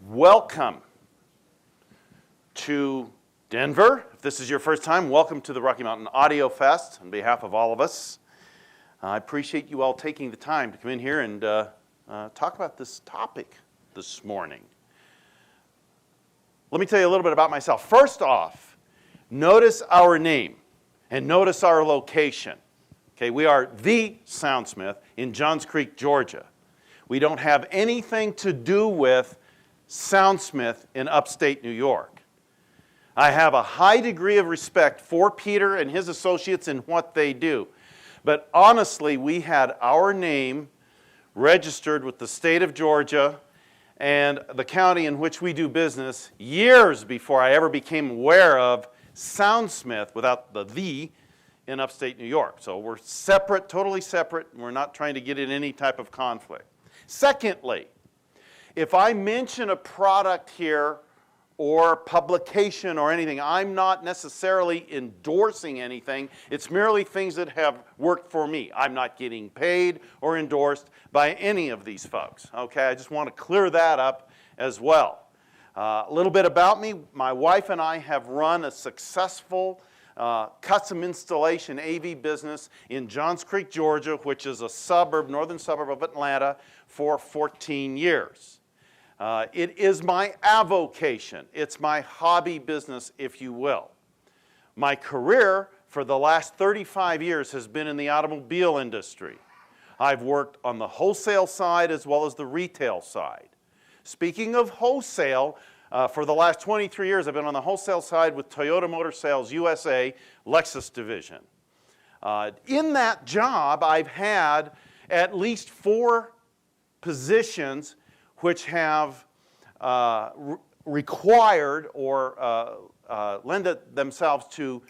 Welcome to Denver. If this is your first time, welcome to the Rocky Mountain Audio Fest on behalf of all of us. I appreciate you all taking the time to come in here and talk about this topic this morning. Let me tell you a little bit about myself. First off, notice our name and notice our location. Okay, we are the Soundsmith in Johns Creek, Georgia. We don't have anything to do with Soundsmith in upstate New York. I have a high degree of respect for Peter and his associates and what they do. But honestly, we had our name registered with the state of Georgia and the county in which we do business years before I ever became aware of Soundsmith without the in upstate New York. So we're separate, totally separate, and we're not trying to get in any type of conflict. Secondly, if I mention a product here or publication or anything, I'm not necessarily endorsing anything. It's merely things that have worked for me. I'm not getting paid or endorsed by any of these folks. Okay, I just want to clear that up as well. A little bit about me. My wife and I have run a successful custom installation AV business in Johns Creek, Georgia, which is a suburb, northern suburb of Atlanta, for 14 years. It is my avocation. It's my hobby business, if you will. My career for the last 35 years has been in the automobile industry. I've worked on the wholesale side as well as the retail side. Speaking of wholesale, for the last 23 years, I've been on the wholesale side with Toyota Motor Sales USA, Lexus division. In that job, I've had at least 4 positions which have required or lend themselves to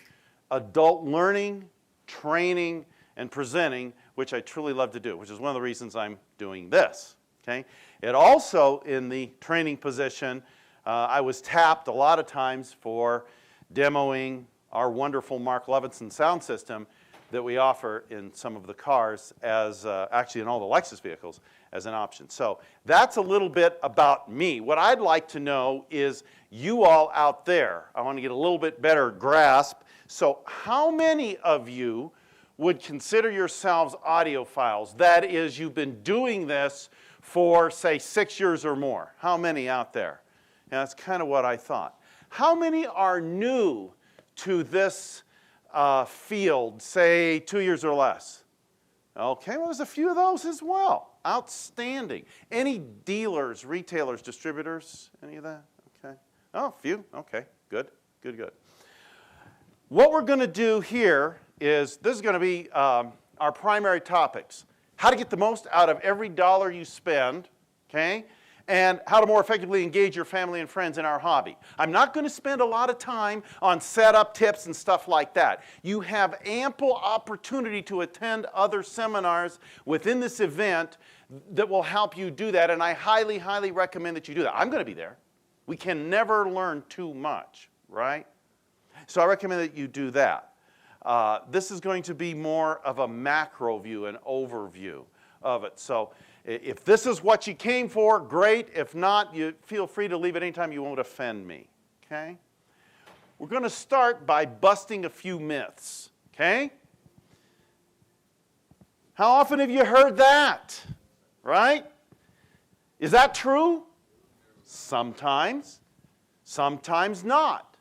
adult learning, training, and presenting, which I truly love to do, which is one of the reasons I'm doing this. Okay? It also, in the training position, I was tapped a lot of times for demoing our wonderful Mark Levinson sound system that we offer in some of the cars as, actually in all the Lexus vehicles, as an option. So that's a little bit about me. What I'd like to know is you all out there. I want to get a little bit better grasp. So how many of you would consider yourselves audiophiles? That is, you've been doing this for, say, 6 years or more. How many out there? Yeah, that's kind of what I thought. How many are new to this field, say 2 years or less? Okay, well, there's a few of those as well. Outstanding. Any dealers, retailers, distributors, any of that? Okay. Oh, a few. Okay, good, good, good. What we're going to do here is, this is going to be our primary topics. How to get the most out of every dollar you spend, okay? And how to more effectively engage your family and friends in our hobby. I'm not going to spend a lot of time on setup tips and stuff like that. You have ample opportunity to attend other seminars within this event that will help you do that, and I highly, highly recommend that you do that. I'm going to be there. We can never learn too much, right? So I recommend that you do that. This is going to be more of a macro view, an overview of it. So if this is what you came for, great. If not, you feel free to leave at any time. You won't offend me, okay? We're going to start by busting a few myths, okay? How often have you heard that, right? Is that true? Sometimes. Sometimes not.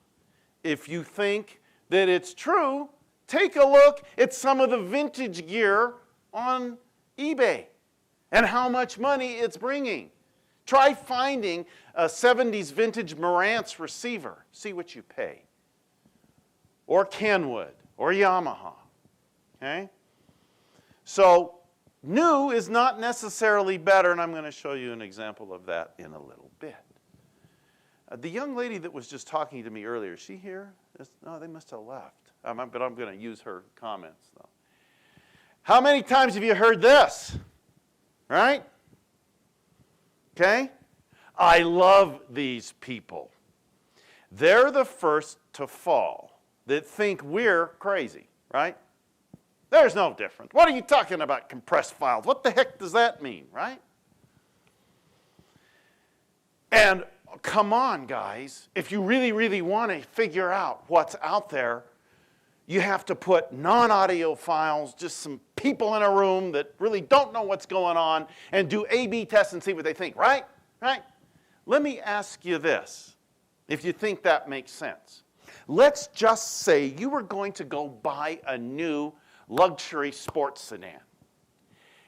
If you think that it's true, take a look at some of the vintage gear on eBay and how much money it's bringing. Try finding a 70s vintage Marantz receiver. See what you pay. Or Kenwood, or Yamaha. Okay? So, new is not necessarily better, and I'm going to show you an example of that in a little bit. The young lady that was just talking to me earlier, is she here? No, they must have left. But I'm going to use her comments, though. How many times have you heard this? Right? Okay? I love these people. They're the first to fall that think we're crazy, right? There's no difference. What are you talking about, compressed files? What the heck does that mean, right? And come on, guys. If you really, really want to figure out what's out there, you have to put non-audio files, just some people in a room that really don't know what's going on, and do A/B tests and see what they think, right? Right? Let me ask you this, if you think that makes sense. Let's just say you were going to go buy a new luxury sports sedan.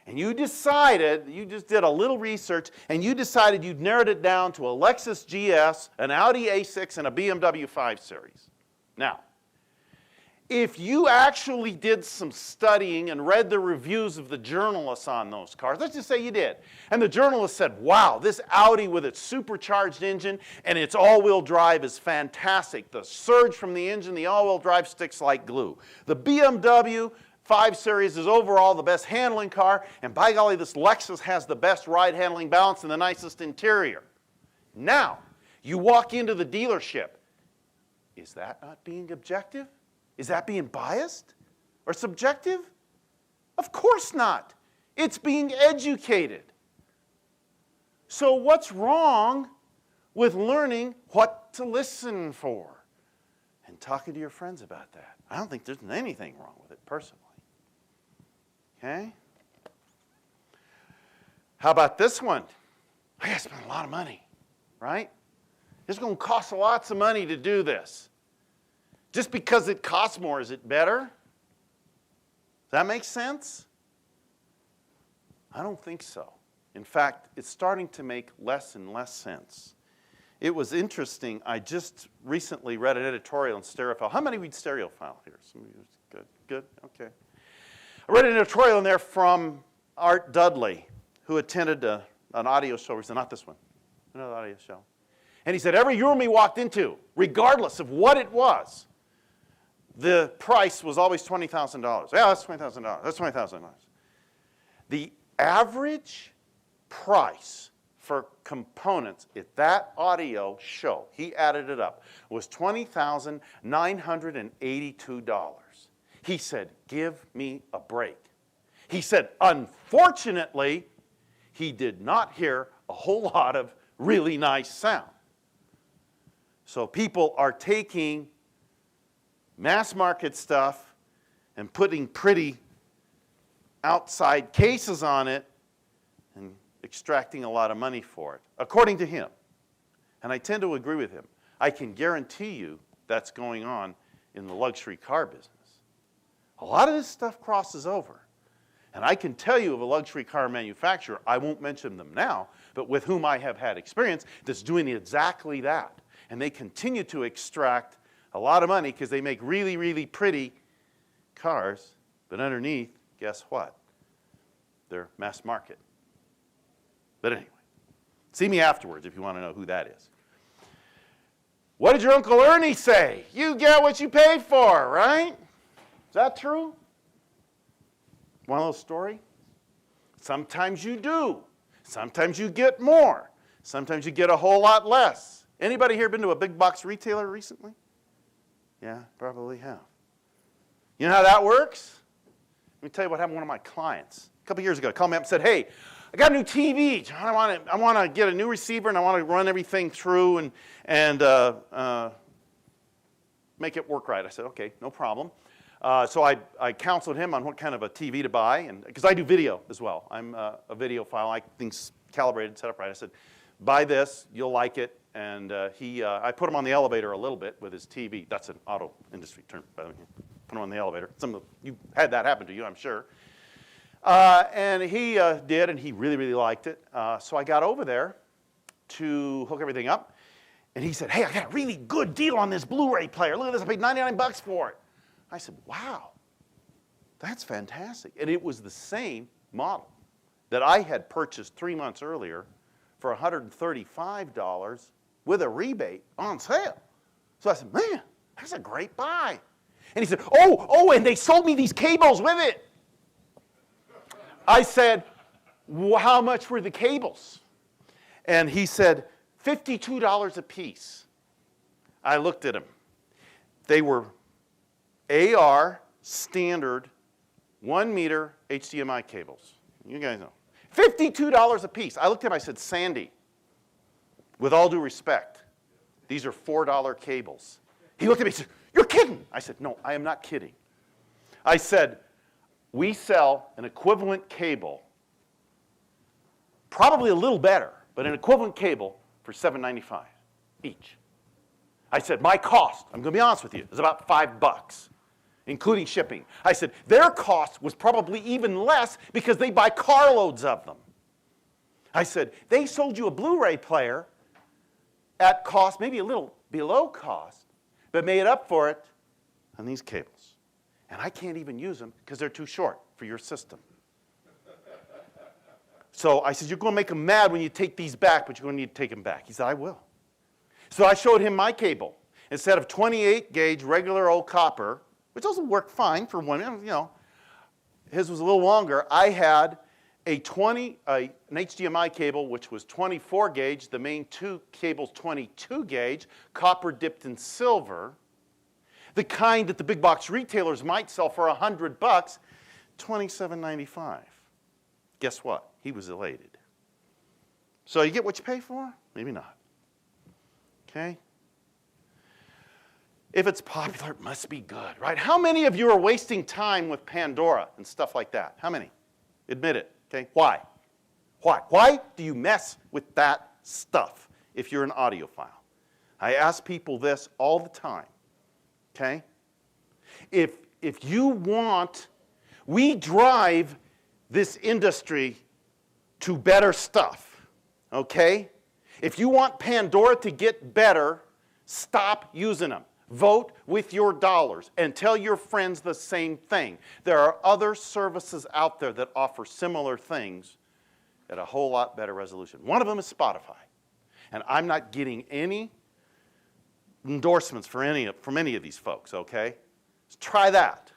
And you decided, you just did a little research, and you decided you'd narrowed it down to a Lexus GS, an Audi A6, and a BMW 5 Series. Now, if you actually did some studying and read the reviews of the journalists on those cars, let's just say you did, and the journalist said, wow, this Audi with its supercharged engine and its all-wheel drive is fantastic. The surge from the engine, the all-wheel drive sticks like glue. The BMW 5 Series is overall the best handling car, and by golly, this Lexus has the best ride handling balance and the nicest interior. Now, you walk into the dealership. Is that not being objective? Is that being biased or subjective? Of course not. It's being educated. So what's wrong with learning what to listen for and talking to your friends about that? I don't think there's anything wrong with it personally. Okay? How about this one? I got to spend a lot of money, right? It's going to cost lots of money to do this. Just because it costs more, is it better? Does that make sense? I don't think so. In fact, it's starting to make less and less sense. It was interesting. I just recently read an editorial in Stereophile. How many read Stereophile here? Good, good, okay. I read an editorial in there from Art Dudley, who attended an audio show. He said, not this one, another audio show. And he said, every room he walked into, regardless of what it was, the price was always $20,000. Yeah, that's $20,000. That's $20,000. The average price for components at that audio show, he added it up, was $20,982. He said, give me a break. He said, unfortunately, he did not hear a whole lot of really nice sound. So people are taking mass market stuff and putting pretty outside cases on it and extracting a lot of money for it, according to him. And I tend to agree with him. I can guarantee you that's going on in the luxury car business. A lot of this stuff crosses over. And I can tell you of a luxury car manufacturer, I won't mention them now, but with whom I have had experience, that's doing exactly that. And they continue to extract a lot of money because they make really, really pretty cars, but underneath, guess what? They're mass market. But anyway, see me afterwards if you want to know who that is. What did your Uncle Ernie say? You get what you pay for, right? Is that true? Want a little story? Sometimes you do. Sometimes you get more. Sometimes you get a whole lot less. Anybody here been to a big box retailer recently? Yeah, probably have. You know how that works? Let me tell you what happened to one of my clients. A couple years ago, called me up and said, hey, I got a new TV. I want to get a new receiver, and I want to run everything through and make it work right. I said, okay, no problem. So I counseled him on what kind of a TV to buy, and because I do video as well. I'm a video file. I like things calibrated, set up right. I said, buy this, you'll like it. And I put him on the elevator a little bit with his TV. That's an auto industry term, by the way. Put him on the elevator. You had that happen to you, I'm sure. And he did, and he really, really liked it. So I got over there to hook everything up. And he said, hey, I got a really good deal on this Blu-ray player. Look at this, I paid 99 bucks for it. I said, wow, that's fantastic. And it was the same model that I had purchased 3 months earlier for $135 with a rebate on sale. So I said, man, that's a great buy. And he said, oh, and they sold me these cables with it. I said, well, how much were the cables? And he said, $52 a piece. I looked at them. They were AR standard 1 meter HDMI cables. You guys know. $52 a piece. I looked at him, I said, Sandy, With all due respect, these are $4 cables. He looked at me and said, "You're kidding." I said, "No, I am not kidding." I said, "We sell an equivalent cable, probably a little better, but an equivalent cable for $7.95 each." I said, "My cost, I'm going to be honest with you, is about $5, including shipping." I said, "Their cost was probably even less because they buy carloads of them." I said, "They sold you a Blu-ray player at cost, maybe a little below cost, but made up for it on these cables. And I can't even use them because they're too short for your system." So I said, "You're going to make them mad when you take these back, but you're going to need to take them back." He said, "I will." So I showed him my cable. Instead of 28 gauge regular old copper, which doesn't work fine for one, his was a little longer. I had an HDMI cable, which was 24 gauge, the main two cables 22 gauge, copper dipped in silver, the kind that the big box retailers might sell for $100, $27.95. Guess what? He was elated. So you get what you pay for? Maybe not. Okay? If it's popular, it must be good, right? How many of you are wasting time with Pandora and stuff like that? How many? Admit it. Okay? Why? Why? Why do you mess with that stuff if you're an audiophile? I ask people this all the time. Okay? If you want, we drive this industry to better stuff. Okay? If you want Pandora to get better, stop using them. Vote with your dollars and tell your friends the same thing. There are other services out there that offer similar things at a whole lot better resolution. One of them is Spotify. And I'm not getting any endorsements from any of these folks, okay? So try that.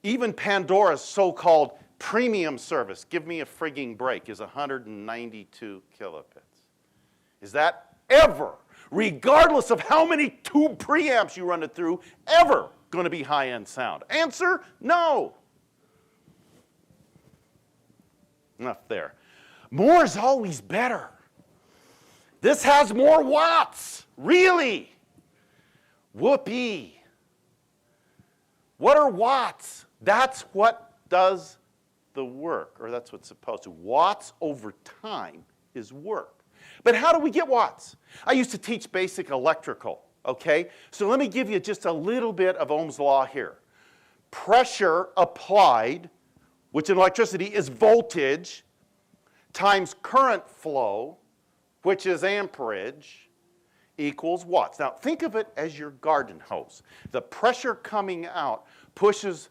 Even Pandora's so-called premium service, give me a frigging break, is 192 kilobits. Is that ever, regardless of how many tube preamps you run it through, ever going to be high-end sound? Answer, no. Enough there. More is always better. This has more watts. Really? Whoopee. What are watts? That's what does the work, or that's what's supposed to. Watts over time is work. But how do we get watts? I used to teach basic electrical, okay? So let me give you just a little bit of Ohm's law here. Pressure applied, which in electricity is voltage, times current flow, which is amperage, equals watts. Now think of it as your garden hose. The pressure coming out pushes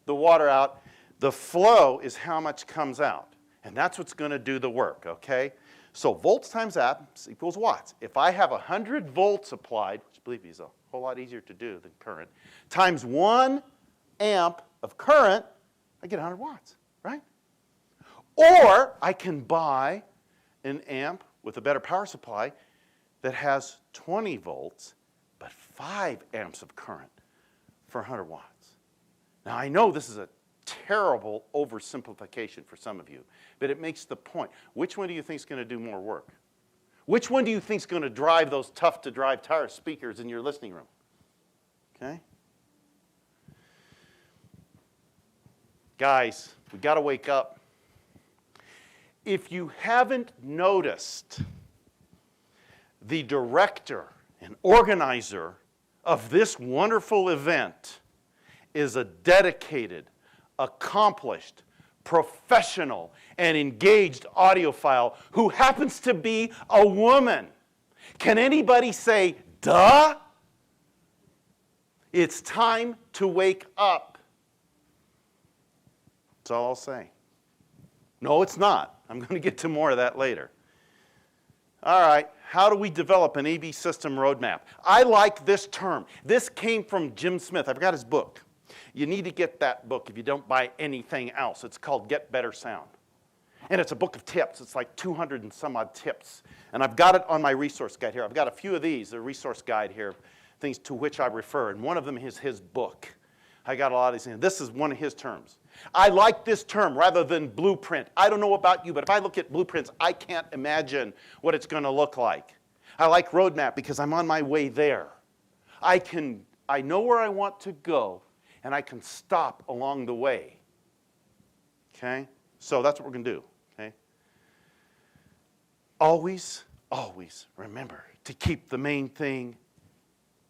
the water out. The flow is how much comes out. And that's what's going to do the work, okay? So volts times amps equals watts. If I have 100 volts applied, which believe me is a whole lot easier to do than current, times 1 amp of current, I get 100 watts, right? Or I can buy an amp with a better power supply that has 20 volts, but 5 amps of current for 100 watts. Now I know this is a terrible oversimplification for some of you, but it makes the point. Which one do you think is going to do more work? Which one do you think is going to drive those tough-to-drive tire speakers in your listening room? Okay? Guys, we got to wake up. If you haven't noticed, the director and organizer of this wonderful event is a dedicated, accomplished, professional, and engaged audiophile who happens to be a woman. Can anybody say, duh? It's time to wake up. That's all I'll say. No, it's not. I'm going to get to more of that later. All right, how do we develop an AV system roadmap? I like this term. This came from Jim Smith. I forgot his book. You need to get that book if you don't buy anything else. It's called Get Better Sound. And it's a book of tips. It's like 200 and some odd tips. And I've got it on my resource guide here. I've got a few of these, the resource guide here, things to which I refer. And one of them is his book. I got a lot of these things. This is one of his terms. I like this term rather than blueprint. I don't know about you, but if I look at blueprints, I can't imagine what it's going to look like. I like roadmap because I'm on my way there. I know where I want to go, and I can stop along the way. Okay? So that's what we're going to do. Okay? Always, always remember to keep the main thing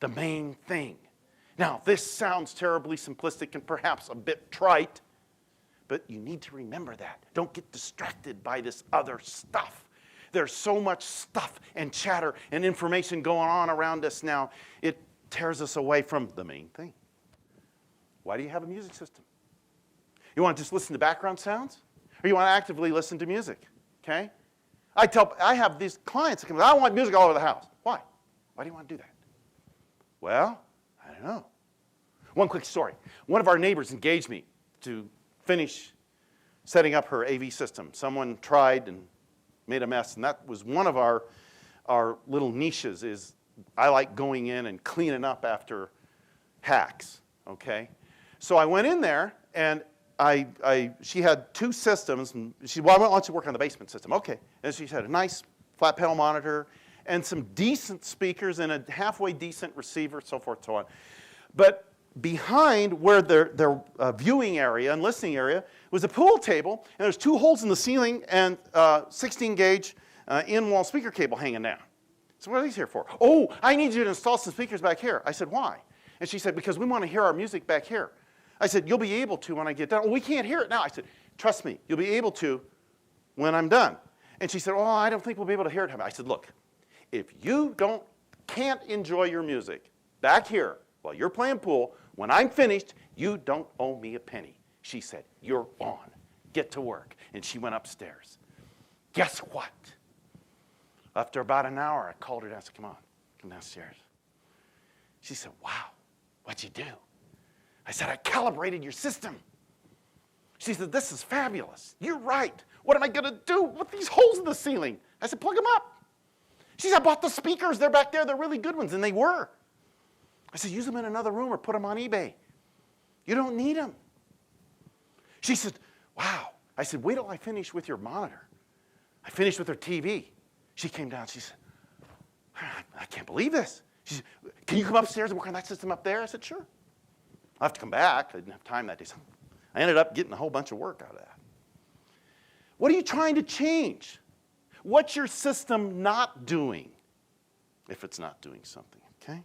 the main thing. Now, this sounds terribly simplistic and perhaps a bit trite, but you need to remember that. Don't get distracted by this other stuff. There's so much stuff and chatter and information going on around us now. It tears us away from the main thing. Why do you have a music system? You want to just listen to background sounds? Or you want to actively listen to music? Okay? I have these clients that come, I want music all over the house. Why? Why do you want to do that? Well, I don't know. One quick story. One of our neighbors engaged me to finish setting up her AV system. Someone tried and made a mess, and that was one of our little niches is I like going in and cleaning up after hacks, okay? So I went in there, and she had two systems, and she said, well, I want you to work on the basement system. Okay, and she had a nice flat panel monitor and some decent speakers and a halfway decent receiver, so forth and so on. But behind where their viewing area and listening area was a pool table, and there's two holes in the ceiling and 16-gauge in-wall speaker cable hanging down. So what are these here for? Oh, I need you to install some speakers back here. I said, why? And she said, because we want to hear our music back here. I said, you'll be able to when I get done. Oh, we can't hear it now. I said, trust me, you'll be able to when I'm done. And she said, oh, I don't think we'll be able to hear it. I said, look, if you can't enjoy your music back here while you're playing pool, when I'm finished, you don't owe me a penny. She said, you're on. Get to work. And she went upstairs. Guess what? After about an hour, I called her down and said, come on, come downstairs. She said, wow, what'd you do? I said, I calibrated your system. She said, this is fabulous. You're right. What am I going to do with these holes in the ceiling? I said, plug them up. She said, I bought the speakers. They're back there. They're really good ones. And they were. I said, use them in another room or put them on eBay. You don't need them. She said, wow. I said, wait till I finish with your monitor. I finished with her TV. She came down. She said, I can't believe this. She said, can you come upstairs and work on that system up there? I said, sure. I'll have to come back. I didn't have time that day. So I ended up getting a whole bunch of work out of that. What are you trying to change? What's your system not doing if it's not doing something, okay?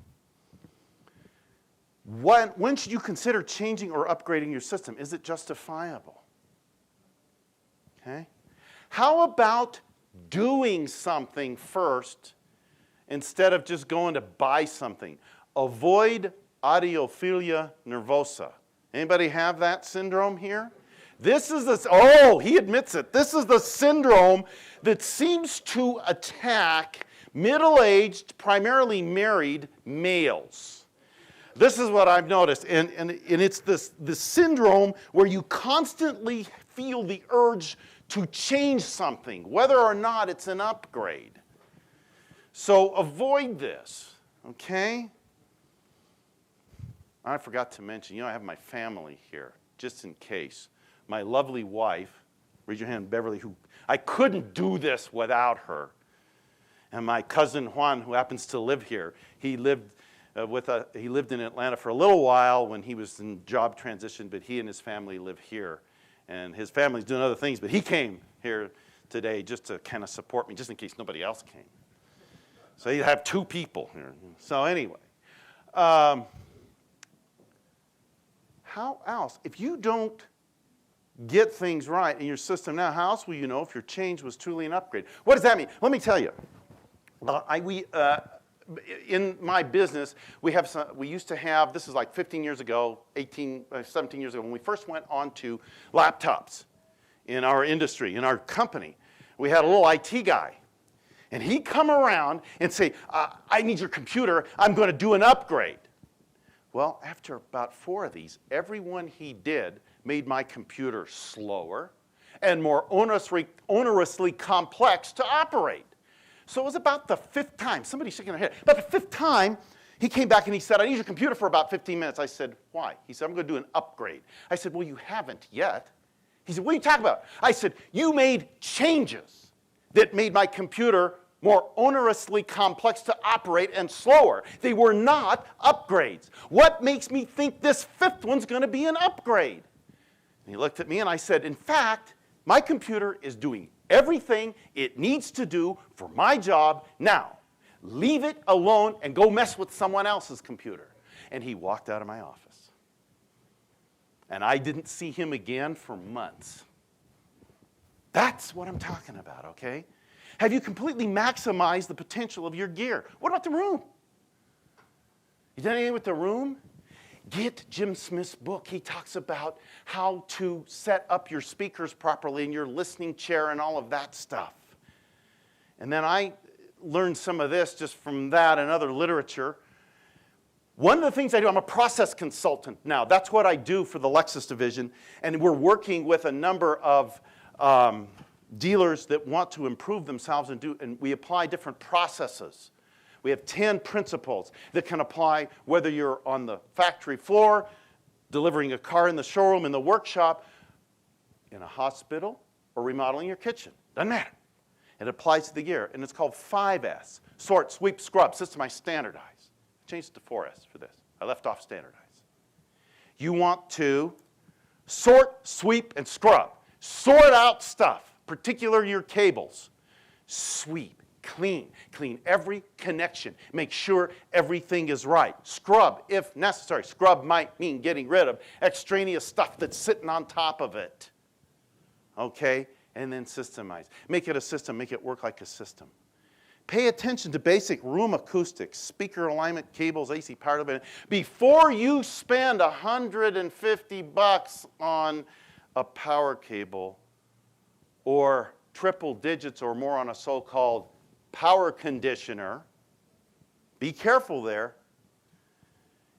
When should you consider changing or upgrading your system? Is it justifiable? Okay? How about doing something first instead of just going to buy something? Avoid audiophilia nervosa. Anybody have that syndrome here? This is the, oh, he admits it. This is the syndrome that seems to attack middle-aged, primarily married males. This is what I've noticed, and it's this syndrome where you constantly feel the urge to change something, whether or not it's an upgrade. So avoid this, okay? I forgot to mention, I have my family here, just in case. My lovely wife, raise your hand, Beverly, who I couldn't do this without her. And my cousin Juan, who happens to live here, he lived in Atlanta for a little while when he was in job transition, but he and his family live here. And his family's doing other things, but he came here today just to kind of support me, just in case nobody else came. So you have two people here. So anyway, how else? If you don't get things right in your system now, how else will you know if your change was truly an upgrade? What does that mean? Let me tell you. In my business, we used to have, this is like 15 years ago, 17 years ago, when we first went on to laptops in our industry, in our company, we had a little IT guy. And he'd come around and say, I need your computer, I'm going to do an upgrade. Well, after about 4 of these, every one he did made my computer slower and more onerously complex to operate. So it was about the 5th time, somebody's shaking their head, about the 5th time He came back and he said, I need your computer for about 15 minutes. I said, why? He said, I'm going to do an upgrade. I said, well, you haven't yet. He said, what are you talking about? I said, you made changes that made my computer more onerously complex to operate and slower. They were not upgrades. What makes me think this fifth one's going to be an upgrade? And he looked at me and I said, in fact, my computer is doing everything it needs to do for my job now. Leave it alone and go mess with someone else's computer. And he walked out of my office. And I didn't see him again for months. That's what I'm talking about, okay? Have you completely maximized the potential of your gear? What about the room? You done anything with the room? Get Jim Smith's book. He talks about how to set up your speakers properly in your listening chair and all of that stuff. And then I learned some of this just from that and other literature. One of the things I do, I'm a process consultant now. That's what I do for the Lexus division. And we're working with a number of dealers that want to improve themselves and we apply different processes. We have 10 principles that can apply whether you're on the factory floor, delivering a car in the showroom, in the workshop, in a hospital, or remodeling your kitchen. Doesn't matter. It applies to the gear, and it's called 5S. Sort, sweep, scrub. System I standardize. I changed it to 4S for this. I left off standardize. You want to sort, sweep, and scrub. Sort out stuff, particularly your cables. Sweep, clean every connection. Make sure everything is right. Scrub, if necessary. Scrub might mean getting rid of extraneous stuff that's sitting on top of it. Okay? And then systemize. Make it a system. Make it work like a system. Pay attention to basic room acoustics, speaker alignment, cables, AC power division. Before you spend $150 on a power cable or triple digits or more on a so-called power conditioner, be careful there.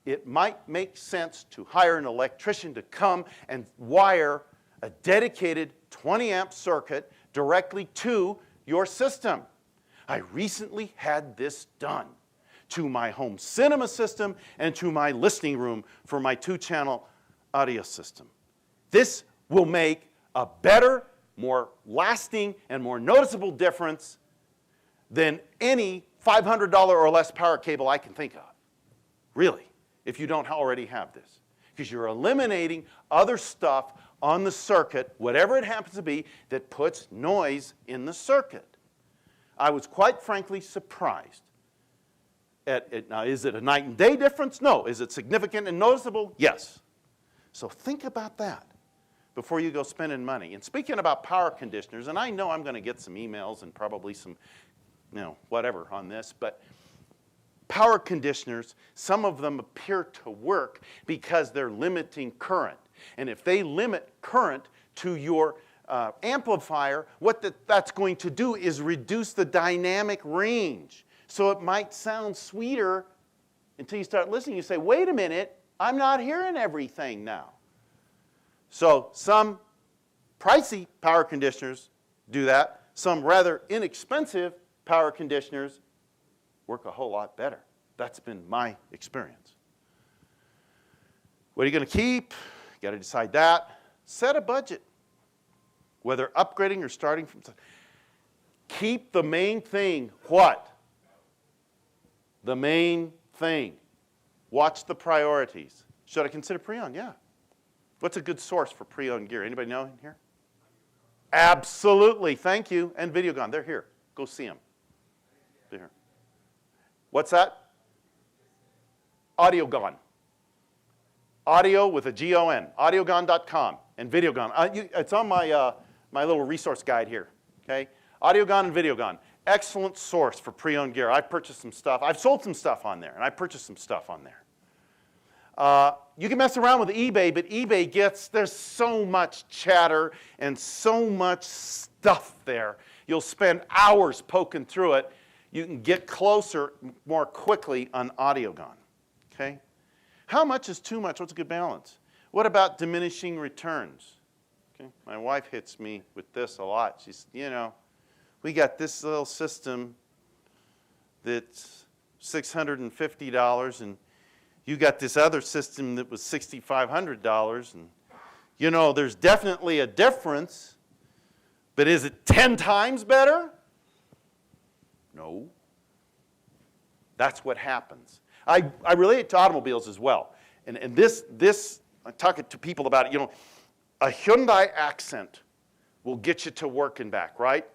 It might make sense to hire an electrician to come and wire a dedicated 20-amp circuit directly to your system. I recently had this done to my home cinema system and to my listening room for my 2-channel audio system. This will make a better, more lasting, and more noticeable difference than any $500 or less power cable I can think of. Really, if you don't already have this. Because you're eliminating other stuff on the circuit, whatever it happens to be, that puts noise in the circuit. I was quite frankly surprised at it. Now, is it a night and day difference? No. Is it significant and noticeable? Yes. So think about that before you go spending money. And speaking about power conditioners, and I know I'm going to get some emails and probably some, whatever on this, but power conditioners, some of them appear to work because they're limiting current. And if they limit current to your amplifier, what that's going to do is reduce the dynamic range. So it might sound sweeter until you start listening. You say, wait a minute, I'm not hearing everything now. So some pricey power conditioners do that. Some rather inexpensive power conditioners work a whole lot better. That's been my experience. What are you going to keep? You got to decide that. Set a budget. Whether upgrading or starting from... Keep the main thing. What? The main thing. Watch the priorities. Should I consider pre-owned? Yeah. What's a good source for pre-owned gear? Anybody know in here? Absolutely. Thank you. And Videogone. They're here. Go see them. They're here. What's that? Audiogone. Audio with a G-O-N. Audiogone.com and Videogone. It's on my, my little resource guide here. Okay? Audiogone and Videogone. Excellent source for pre-owned gear. I purchased some stuff. I've sold some stuff on there, and I purchased some stuff on there. You can mess around with eBay, but eBay there's so much chatter and so much stuff there. You'll spend hours poking through it. You can get closer more quickly on Audiogone. Okay? How much is too much? What's a good balance? What about diminishing returns? Okay? My wife hits me with this a lot. She's, we got this little system that's $650, and you got this other system that was $6,500, and you know, there's definitely a difference, but is it 10 times better? No. That's what happens. I relate it to automobiles as well. And this, I'm talking to people about it, you know, a Hyundai Accent will get you to work and back, right?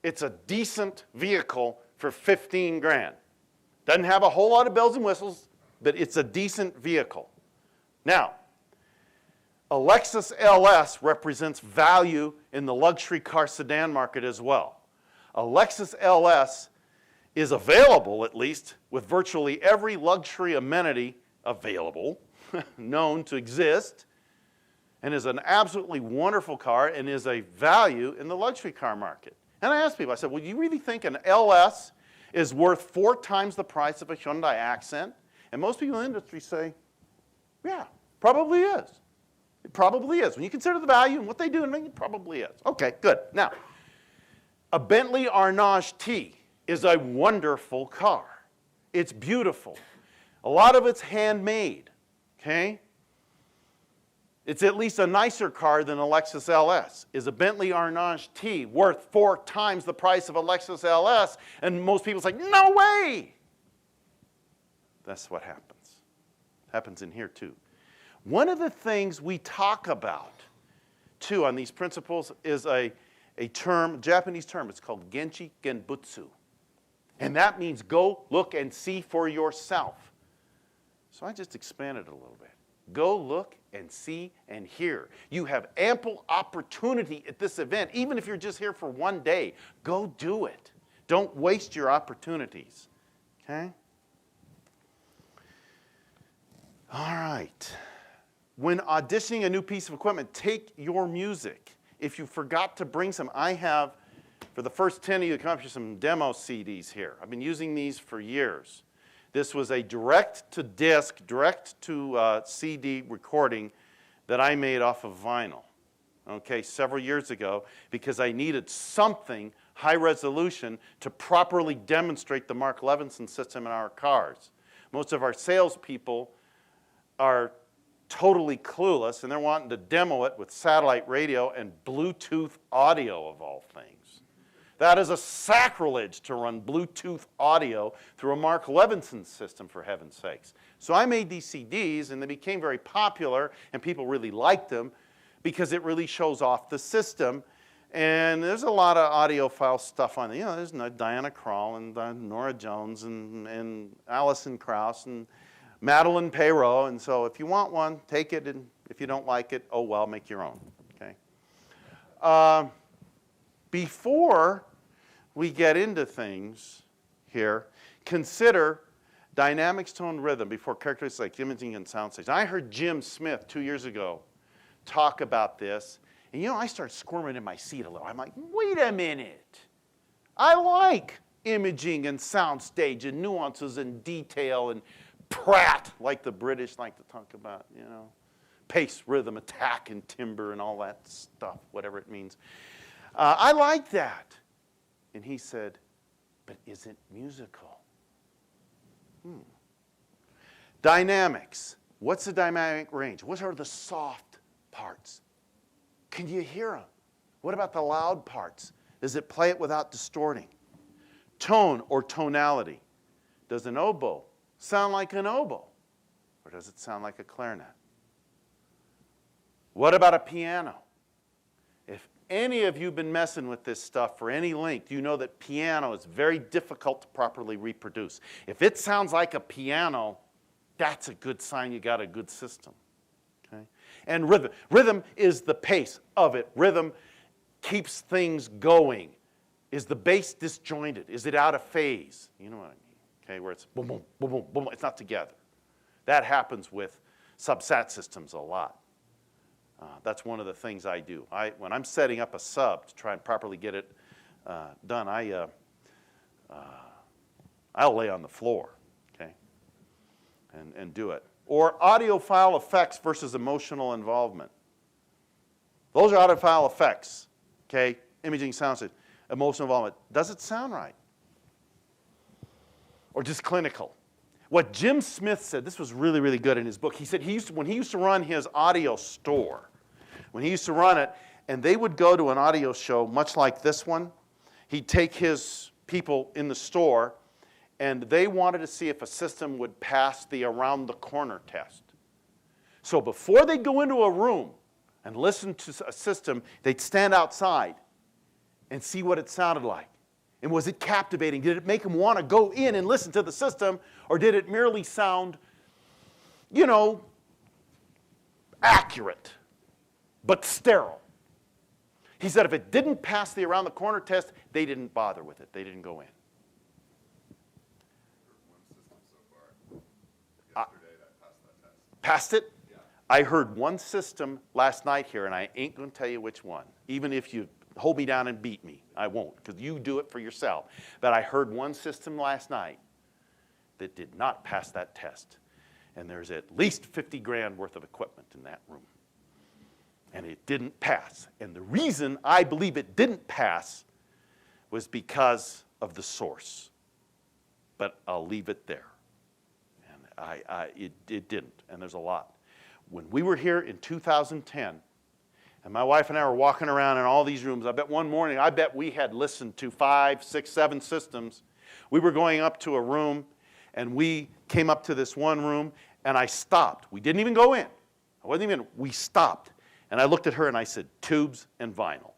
It's a decent vehicle for 15 grand. Doesn't have a whole lot of bells and whistles, but it's a decent vehicle. Now, a Lexus LS represents value in the luxury car sedan market as well. A Lexus LS is available, at least, with virtually every luxury amenity available, known to exist, and is an absolutely wonderful car and is a value in the luxury car market. And I asked people, I said, well, do you really think an LS is worth 4 times the price of a Hyundai Accent? And most people in the industry say, yeah, probably is. It probably is. When you consider the value and what they do, it probably is. Okay, good. Now, a Bentley Arnage T is a wonderful car. It's beautiful. A lot of it's handmade, okay? It's at least a nicer car than a Lexus LS. Is a Bentley Arnage T worth 4 times the price of a Lexus LS? And most people say, no way! That's what happens. Happens in here too. One of the things we talk about, too, on these principles is a term, Japanese term. It's called Genchi Genbutsu. And that means go look and see for yourself. So I just expanded it a little bit. Go look and see and hear. You have ample opportunity at this event, even if you're just here for one day. Go do it. Don't waste your opportunities. Okay? All right. When auditioning a new piece of equipment, take your music. If you forgot to bring some, I have, for the first 10 of you, come up with some demo CDs here. I've been using these for years. This was a direct-to-disc, direct-to-CD recording that I made off of vinyl, okay, several years ago, because I needed something high resolution to properly demonstrate the Mark Levinson system in our cars. Most of our salespeople are totally clueless, and they're wanting to demo it with satellite radio and Bluetooth audio of all things. That is a sacrilege to run Bluetooth audio through a Mark Levinson system, for heaven's sakes. So I made these CDs, and they became very popular, and people really liked them because it really shows off the system. And there's a lot of audiophile stuff on it. You know, there's Diana Krall and Nora Jones and Alison Krauss and Madeline Perot. And so if you want one, take it. And if you don't like it, oh well, make your own. Okay. Before we get into things here, consider dynamics, tone, rhythm before characteristics like imaging and sound stage. I heard Jim Smith 2 years ago talk about this. And you know, I started squirming in my seat a little. I'm like, wait a minute. I like imaging and sound stage and nuances and detail and Pratt, like the British like to talk about, you know, pace, rhythm, attack, and timbre and all that stuff, whatever it means. I like that. And he said, but is it musical? Dynamics. What's the dynamic range? What are the soft parts? Can you hear them? What about the loud parts? Does it play it without distorting? Tone or tonality. Does an oboe sound like an oboe? Or does it sound like a clarinet? What about a piano? If any of you have been messing with this stuff for any length, you know that piano is very difficult to properly reproduce. If it sounds like a piano, that's a good sign you got a good system. Okay? And rhythm. Rhythm is the pace of it. Rhythm keeps things going. Is the bass disjointed? Is it out of phase? You know what I mean? Okay, where it's boom, boom, boom, boom, boom. It's not together. That happens with subsat systems a lot. That's one of the things I do. When I'm setting up a sub to try and properly get it done, I'll lay on the floor, okay, and do it. Or audiophile effects versus emotional involvement. Those are audiophile effects, okay, imaging, sound, emotional involvement. Does it sound right? or just clinical. What Jim Smith said, this was really, really good in his book. He said when he used to run his audio store, when he used to run it, and they would go to an audio show much like this one, he'd take his people in the store, and they wanted to see if a system would pass the around the corner test. So before they go into a room and listen to a system, they'd stand outside and see what it sounded like. And was it captivating? Did it make them want to go in and listen to the system, or did it merely sound, you know, accurate, but sterile? He said if it didn't pass the around the corner test, they didn't bother with it. They didn't go in. Passed it? Yeah. I heard one system last night here, and I ain't going to tell you which one. Even if you hold me down and beat me, I won't, because you do it for yourself. But I heard one system last night that did not pass that test. And there's at least 50 grand worth of equipment in that room. And it didn't pass. And the reason I believe it didn't pass was because of the source. But I'll leave it there. It didn't, and there's a lot. When we were here in 2010, and my wife and I were walking around in all these rooms, I bet one morning, we had listened to 5, 6, 7 systems. We were going up to a room, and we came up to this one room, and I stopped. We didn't even go in. We stopped. And I looked at her, and I said, tubes and vinyl.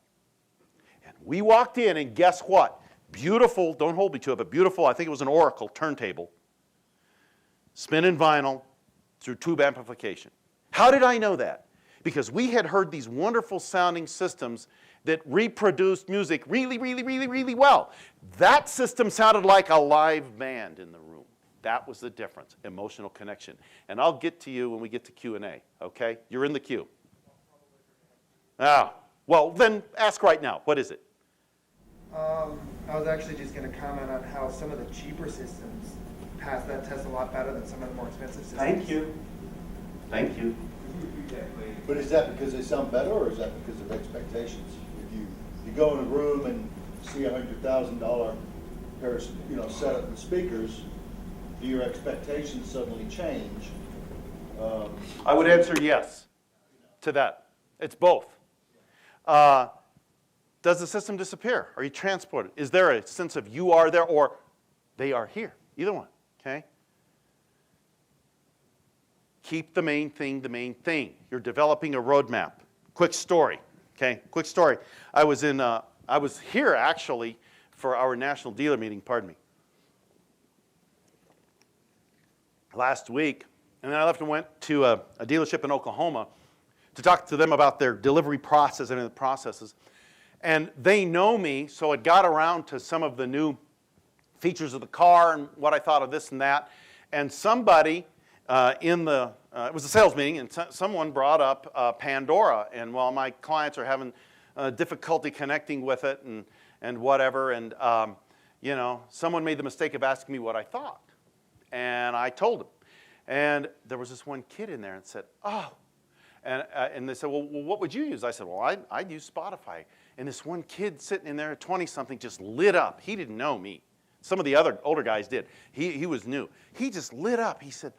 And we walked in, and guess what? Beautiful, don't hold me to it, but beautiful, I think it was an Oracle turntable. Spinning vinyl through tube amplification. How did I know that? Because we had heard these wonderful sounding systems that reproduced music really, really, really, really well. That system sounded like a live band in the room. That was the difference, emotional connection. And I'll get to you when we get to Q&A, okay? You're in the queue. Well, then ask right now. What is it? I was actually just going to comment on how some of the cheaper systems pass that test a lot better than some of the more expensive systems. Thank you. Thank you. But is that because they sound better, or is that because of expectations? If you go in a room and see $100,000 pair of setup and speakers, do your expectations suddenly change? I would answer yes to that. It's both. Does the system disappear? Are you transported? Is there a sense of you are there or they are here? Either one. Okay? Keep the main thing the main thing. You're developing a roadmap. Quick story. Okay? Quick story. I was here actually for our national dealer meeting, pardon me, last week. And then I left and went to a dealership in Oklahoma to talk to them about their delivery process and the processes. And they know me, so it got around to some of the new features of the car and what I thought of this and that. And somebody it was a sales meeting, and someone brought up Pandora. And while my clients are having difficulty connecting with it and whatever, and someone made the mistake of asking me what I thought. And I told them. And there was this one kid in there and said, oh. And they said, well, what would you use? I said, well, I'd use Spotify. And this one kid sitting in there, 20-something, just lit up. He didn't know me. Some of the other older guys did. He was new. He just lit up. He said,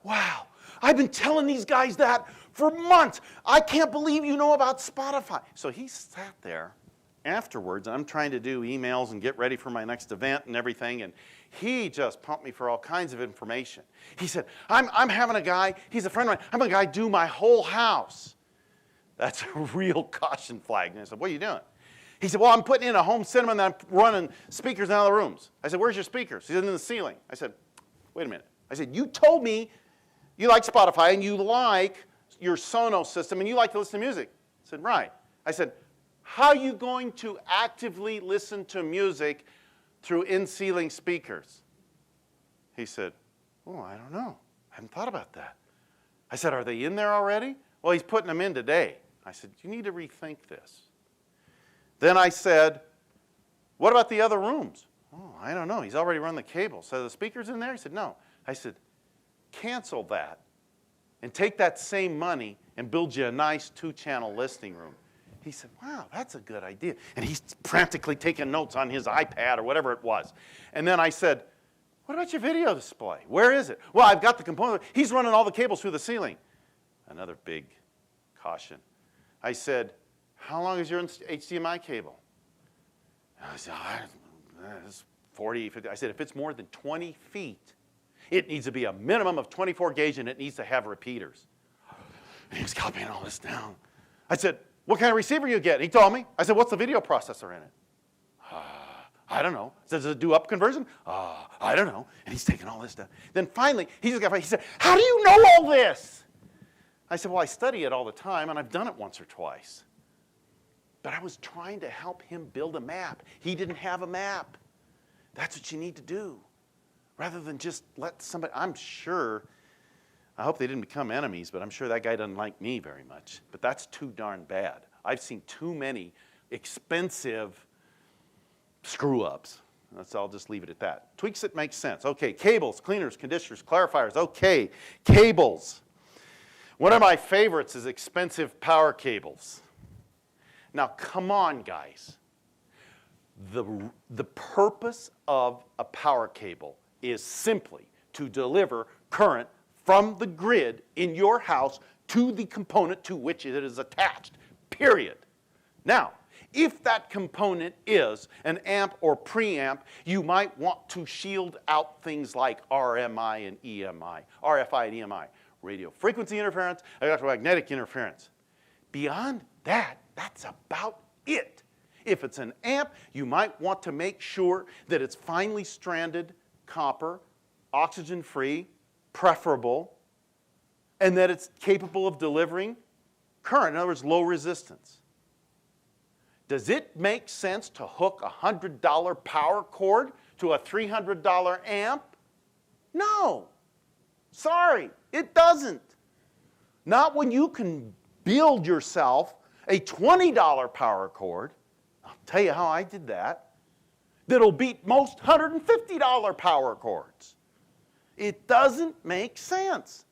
wow, I've been telling these guys that for months. I can't believe you know about Spotify. So he sat there afterwards. I'm trying to do emails and get ready for my next event and everything. And he just pumped me for all kinds of information. He said, I'm having a guy, he's a friend of mine, I'm having a guy do my whole house. That's a real caution flag. And I said, what are you doing? He said, well, I'm putting in a home cinema and I'm running speakers in all the rooms. I said, where's your speakers? He said, in the ceiling. I said, wait a minute. I said, you told me you like Spotify and you like your Sonos system and you like to listen to music. I said, right. I said, how are you going to actively listen to music through in-ceiling speakers? He said, oh, I don't know. I haven't thought about that. I said, are they in there already? Well, he's putting them in today. I said, you need to rethink this. Then I said, what about the other rooms? Oh, I don't know. He's already run the cable. So the speaker's in there? He said, no. I said, cancel that and take that same money and build you a nice 2-channel listening room. He said, wow, that's a good idea. And he's frantically taking notes on his iPad or whatever it was. And then I said, What about your video display? Where is it? Well, I've got the component. He's running all the cables through the ceiling. Another big caution. I said, how long is your HDMI cable? I said, it's 40, 50. I said, if it's more than 20 feet, it needs to be a minimum of 24 gauge and it needs to have repeaters. And he was copying all this down. I said, what kind of receiver you get? He told me. I said, what's the video processor in it? I don't know. Does it do up conversion? I don't know. And he's taking all this down. Then finally, he said, how do you know all this? I said, well, I study it all the time, and I've done it once or twice. But I was trying to help him build a map. He didn't have a map. That's what you need to do. Rather than just let somebody, I'm sure, I hope they didn't become enemies, but I'm sure that guy doesn't like me very much. But that's too darn bad. I've seen too many expensive screw-ups. I'll just leave it at that. Tweaks that make sense. Okay, cables, cleaners, conditioners, clarifiers. Okay, cables. One of my favorites is expensive power cables. Now, come on, guys. The purpose of a power cable is simply to deliver current from the grid in your house to the component to which it is attached, period. Now, if that component is an amp or preamp, you might want to shield out things like RMI and EMI, RFI and EMI, radio frequency interference, electromagnetic interference. Beyond that, that's about it. If it's an amp, you might want to make sure that it's finely stranded copper, oxygen-free, preferable, and that it's capable of delivering current, in other words, low resistance. Does it make sense to hook a $100 power cord to a $300 amp? No. Sorry, it doesn't. Not when you can build yourself a $20 power cord. I'll tell you how I did that. That'll beat most $150 power cords. It doesn't make sense.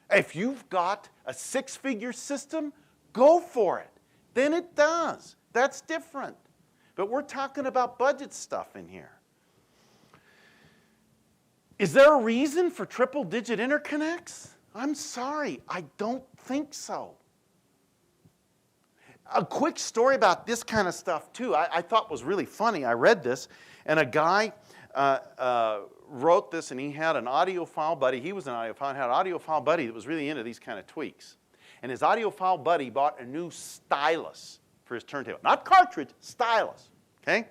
If you've got a six-figure system, go for it. Then it does. That's different. But we're talking about budget stuff in here. Is there a reason for triple-digit interconnects? I'm sorry, I don't think so. A quick story about this kind of stuff, too, I thought was really funny. I read this, and a guy wrote this, and he had an audiophile buddy. He was an audiophile and had an audiophile buddy that was really into these kind of tweaks. And his audiophile buddy bought a new stylus for his turntable. Not cartridge, stylus, okay?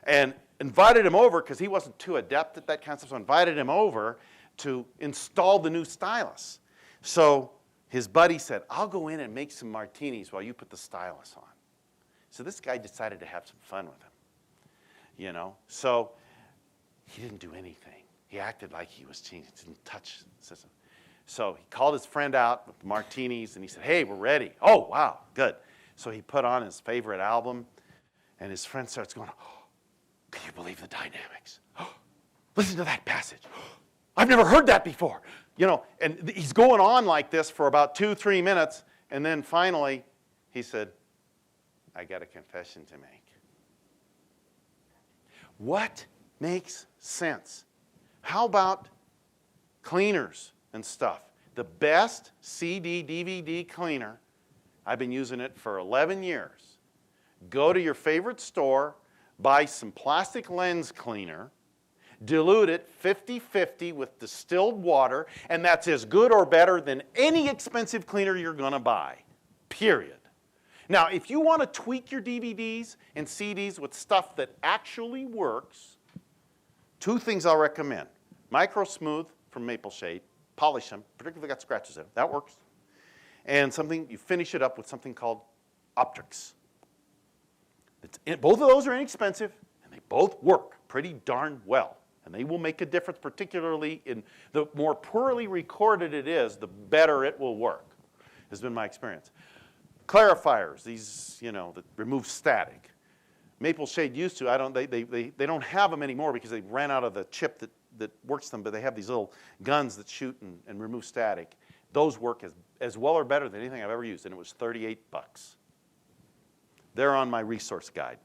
And invited him over, because he wasn't too adept at that kind of stuff, so invited him over to install the new stylus. So his buddy said, I'll go in and make some martinis while you put the stylus on. So this guy decided to have some fun with him, you know? So he didn't do anything. He acted like he was cheating, didn't touch the system. So he called his friend out with the martinis, and he said, hey, we're ready. Oh, wow, good. So he put on his favorite album, and his friend starts going, oh, can you believe the dynamics? Oh, listen to that passage. Oh, I've never heard that before. You know, and he's going on like this for about 2-3 minutes, and then finally he said, I got a confession to make. What makes sense? How about cleaners and stuff? The best CD, DVD cleaner, I've been using it for 11 years. Go to your favorite store, buy some plastic lens cleaner, dilute it 50-50 with distilled water, and that's as good or better than any expensive cleaner you're going to buy, period. Now, if you want to tweak your DVDs and CDs with stuff that actually works, 2 things I'll recommend. Micro Smooth from Maple Shade, polish them, particularly if they got scratches in them. That works. And something, you finish it up with something called Optrix. Both of those are inexpensive, and they both work pretty darn well. And they will make a difference, particularly in the more poorly recorded it is, the better it will work, has been my experience. Clarifiers, these, you know, that remove static. Maple Shade used to, they don't have them anymore because they ran out of the chip that works them, but they have these little guns that shoot and remove static. Those work as well or better than anything I've ever used, and it was $38. They're on my resource guide.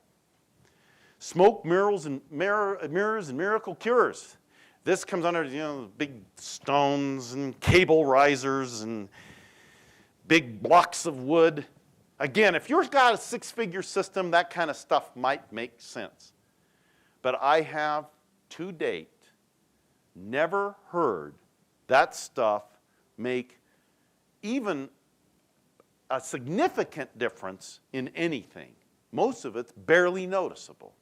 Smoke mirrors and miracle cures. This comes under, you know, big stones and cable risers and big blocks of wood. Again, if you've got a six-figure system, that kind of stuff might make sense. But I have, to date, never heard that stuff make even a significant difference in anything. Most of it's barely noticeable.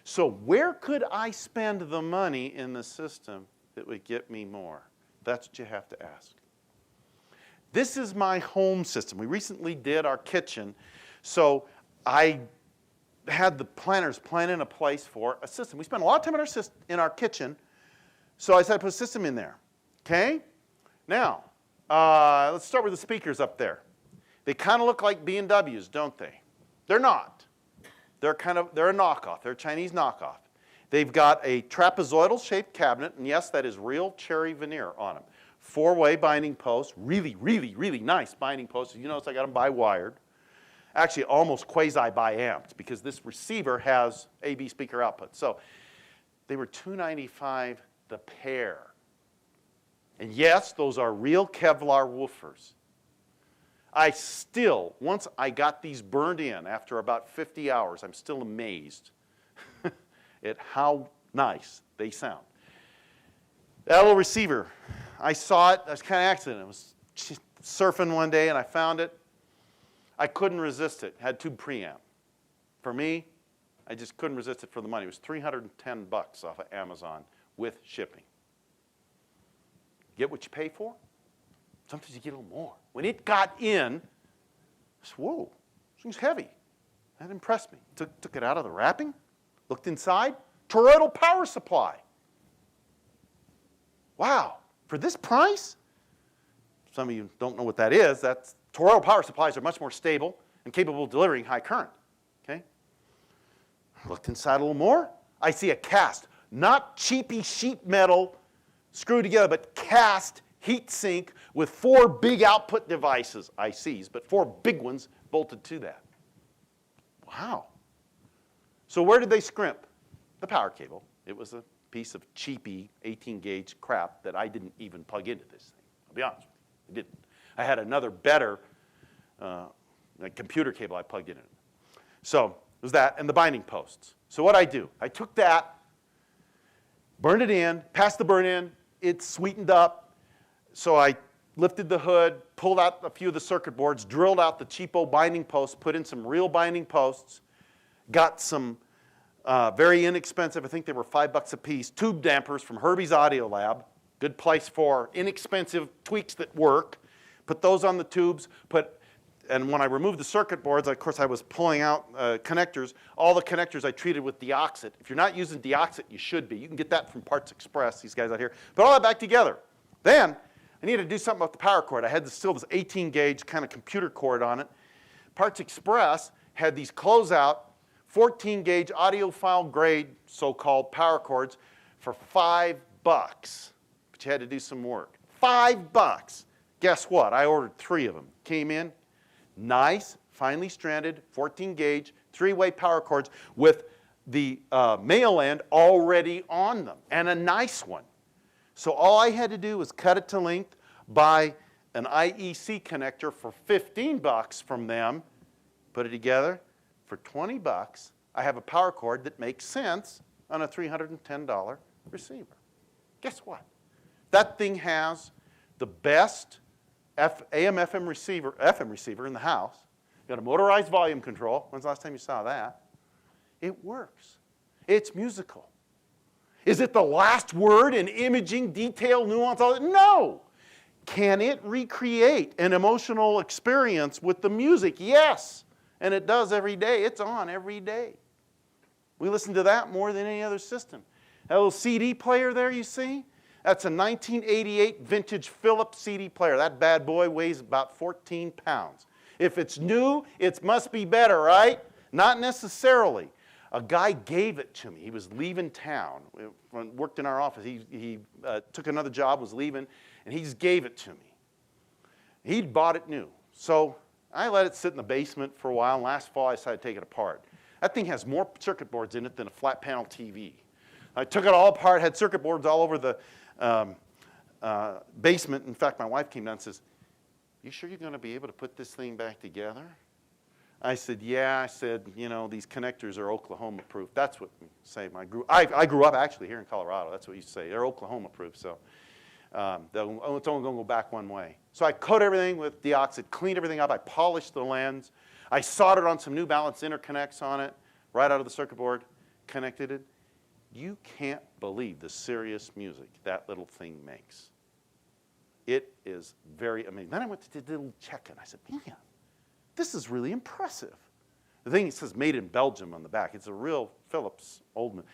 So where could I spend the money in the system that would get me more? That's what you have to ask. This is my home system. We recently did our kitchen, so I had the planners plan in a place for a system. We spent a lot of time in our kitchen, so I said I'd put a system in there. Okay? Now, let's start with the speakers up there. They kind of look like B&Ws, don't they? They're not. They're a knockoff. They're a Chinese knockoff. They've got a trapezoidal-shaped cabinet, and yes, that is real cherry veneer on them. Four-way binding posts, really, really, really nice binding posts. You notice I got them bi-wired. Actually, almost quasi-bi-amped, because this receiver has AB speaker output. So they were $295 the pair. And yes, those are real Kevlar woofers. I still, once I got these burned in after about 50 hours, I'm still amazed at how nice they sound. That little receiver, I saw it, it was kind of accident. I was surfing one day and I found it. I couldn't resist it. It had tube preamp. For me, I just couldn't resist it for the money. It was $310 off of Amazon with shipping. Get what you pay for? Sometimes you get a little more. When it got in, I said, whoa, this thing's heavy. That impressed me. Took it out of the wrapping, looked inside, toroidal power supply. Wow, for this price? Some of you don't know what that is. That's toroidal power supplies are much more stable and capable of delivering high current. Okay? Looked inside a little more. I see a cast, not cheapy sheet metal screwed together, but cast heat sink with 4 big output devices, ICs, but 4 big ones bolted to that. Wow. So where did they scrimp? The power cable. It was a piece of cheapy 18-gauge crap that I didn't even plug into this thing. I'll be honest with you. I didn't. I had another better computer cable I plugged in it. So it was that and the binding posts. So what I do, I took that, burned it in, passed the burn in, it sweetened up. So I lifted the hood, pulled out a few of the circuit boards, drilled out the cheapo binding posts, put in some real binding posts, got some very inexpensive, I think they were $5 a piece, tube dampers from Herbie's Audio Lab. Good place for inexpensive tweaks that work. Put those on the tubes, and when I removed the circuit boards, of course I was pulling out connectors. All the connectors I treated with deoxit. If you're not using deoxit, you should be. You can get that from Parts Express, these guys out here. Put all that back together. Then I needed to do something about the power cord. I had still this 18-gauge kind of computer cord on it. Parts Express had these closeout 14-gauge audiophile grade so-called power cords for $5. But you had to do some work. $5. Guess what? I ordered 3 of them. Came in, nice, finely stranded, 14-gauge, 3-way power cords with the male end already on them, and a nice one. So all I had to do was cut it to length, buy an IEC connector for $15 from them, put it together. For $20, I have a power cord that makes sense on a $310 receiver. Guess what? That thing has the best AM/FM receiver in the house. Got a motorized volume control. When's the last time you saw that? It works. It's musical. Is it the last word in imaging, detail, nuance? All that? No. Can it recreate an emotional experience with the music? Yes. And it does every day. It's on every day. We listen to that more than any other system. That little CD player there you see? That's a 1988 vintage Philips CD player. That bad boy weighs about 14 pounds. If it's new, it must be better, right? Not necessarily. A guy gave it to me. He was leaving town. Worked in our office. He took another job, was leaving, and he just gave it to me. He'd bought it new. So I let it sit in the basement for a while, and last fall I decided to take it apart. That thing has more circuit boards in it than a flat panel TV. I took it all apart, had circuit boards all over the basement. In fact, my wife came down and says, "You sure you're going to be able to put this thing back together?" I said, "Yeah." I said, "You know, these connectors are Oklahoma proof." That's what we say. I grew up actually here in Colorado. That's what you say. They're Oklahoma proof, so it's only going to go back one way. So I coat everything with deoxide, cleaned everything up. I polished the lens. I soldered on some New Balance interconnects on it, right out of the circuit board, connected it. You can't believe the serious music that little thing makes. It is very amazing. Then I went to do a little check-in. I said, "Man, this is really impressive." The thing says made in Belgium on the back. It's a real Philips Oldman.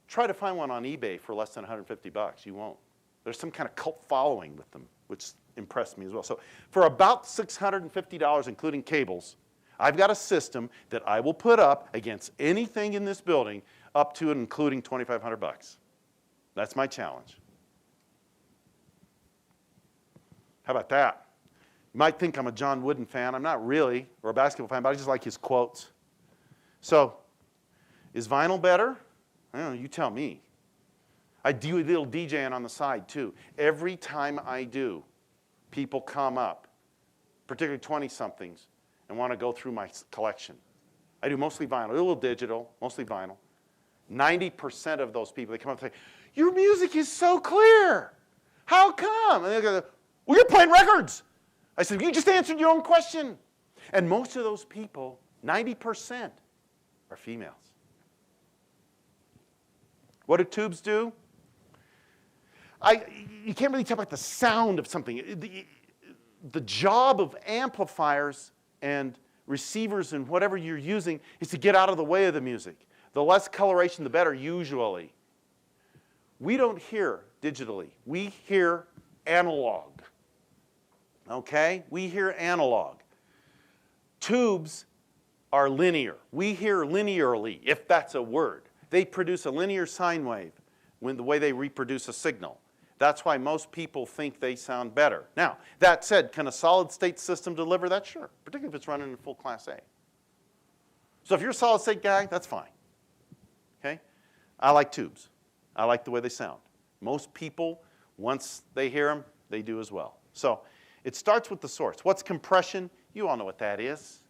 Try to find one on eBay for less than 150 bucks. You won't. There's some kind of cult following with them, which impressed me as well. So for about $650, including cables, I've got a system that I will put up against anything in this building up to and including 2,500 bucks. That's my challenge. How about that? You might think I'm a John Wooden fan. I'm not really, or a basketball fan, but I just like his quotes. So, is vinyl better? I don't know, you tell me. I do a little DJing on the side, too. Every time I do, people come up, particularly 20-somethings, and want to go through my collection. I do mostly vinyl, a little digital, mostly vinyl. 90% of those people, they come up and say, "Your music is so clear. How come?" And they go, "Well, you're playing records." I said, "You just answered your own question." And most of those people, 90%, are females. What do tubes do? You can't really tell about the sound of something. The job of amplifiers and receivers and whatever you're using is to get out of the way of the music. The less coloration, the better, usually. We don't hear digitally. We hear analog. Okay? We hear analog. Tubes are linear. We hear linearly, if that's a word. They produce a linear sine wave when the way they reproduce a signal. That's why most people think they sound better. Now, that said, can a solid-state system deliver that? Sure, particularly if it's running in full Class A. So if you're a solid-state guy, that's fine. Okay? I like tubes. I like the way they sound. Most people, once they hear them, they do as well. So it starts with the source. What's compression? You all know what that is.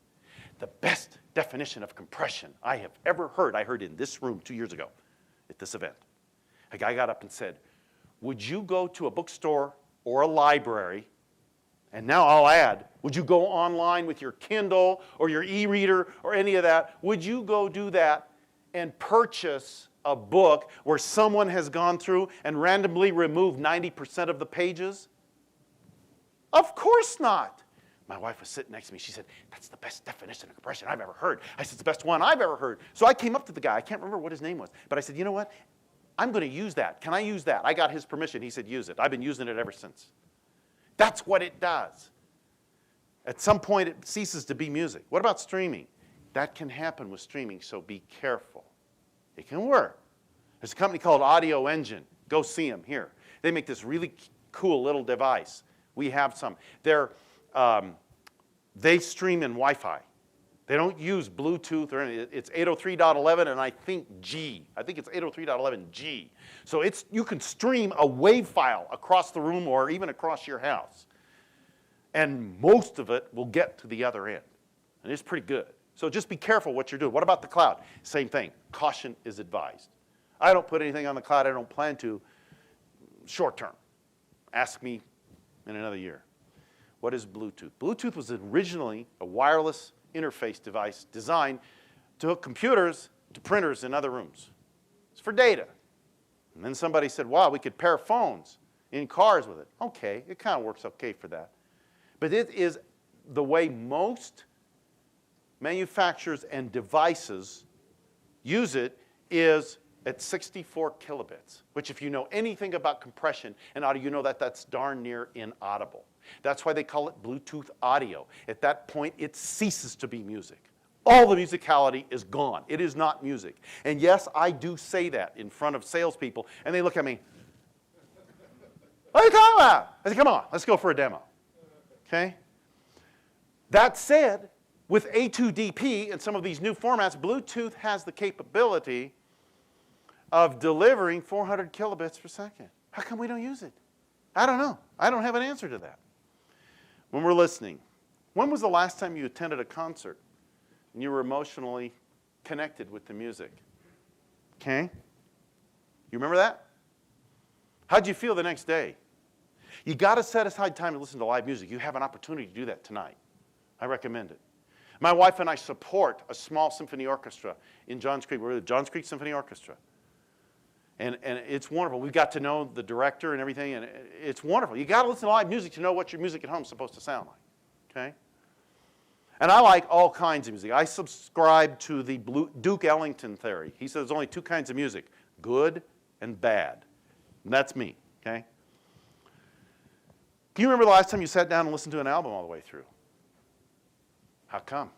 The best definition of compression I have ever heard, I heard in this room 2 years ago at this event. A guy got up and said, "Would you go to a bookstore or a library," and now I'll add, would you go online with your Kindle or your e-reader or any of that? Would you go do that and purchase a book where someone has gone through and randomly removed 90% of the pages? Of course not. My wife was sitting next to me. She said, "That's the best definition of compression I've ever heard." I said, "It's the best one I've ever heard." So I came up to the guy. I can't remember what his name was. But I said, "You know what? I'm going to use that. Can I use that?" I got his permission. He said, "Use it." I've been using it ever since. That's what it does. At some point, it ceases to be music. What about streaming? That can happen with streaming, so be careful. It can work. There's a company called Audio Engine. Go see them here. They make this really cool little device. We have some. They stream in Wi-Fi. They don't use Bluetooth or anything. It's 803.11 and I think G. I think it's 803.11G. So you can stream a WAV file across the room or even across your house. And most of it will get to the other end. And it's pretty good. So just be careful what you're doing. What about the cloud? Same thing. Caution is advised. I don't put anything on the cloud. I don't plan to short term. Ask me in another year. What is Bluetooth? Bluetooth was originally a wireless interface device designed to hook computers to printers in other rooms. It's for data. And then somebody said, wow, we could pair phones in cars with it. Okay, it kind of works okay for that. But it is the way most manufacturers and devices use it is at 64 kilobits, which if you know anything about compression and audio, you know that that's darn near inaudible. That's why they call it Bluetooth audio. At that point, it ceases to be music. All the musicality is gone. It is not music. And yes, I do say that in front of salespeople, and they look at me, "What are you talking about?" I say, "Come on, let's go for a demo." Okay? That said, with A2DP and some of these new formats, Bluetooth has the capability of delivering 400 kilobits per second. How come we don't use it? I don't know. I don't have an answer to that. When we're listening, when was the last time you attended a concert and you were emotionally connected with the music? Okay? You remember that? How'd you feel the next day? You got to set aside time to listen to live music. You have an opportunity to do that tonight. I recommend it. My wife and I support a small symphony orchestra in Johns Creek. We're the Johns Creek Symphony Orchestra. And it's wonderful. We got to know the director and everything, and it's wonderful. You got to listen to live music to know what your music at home is supposed to sound like. Okay? And I like all kinds of music. I subscribe to the Duke Ellington theory. He says there's only two kinds of music, good and bad. And that's me, okay? Can you remember the last time you sat down and listened to an album all the way through? How come?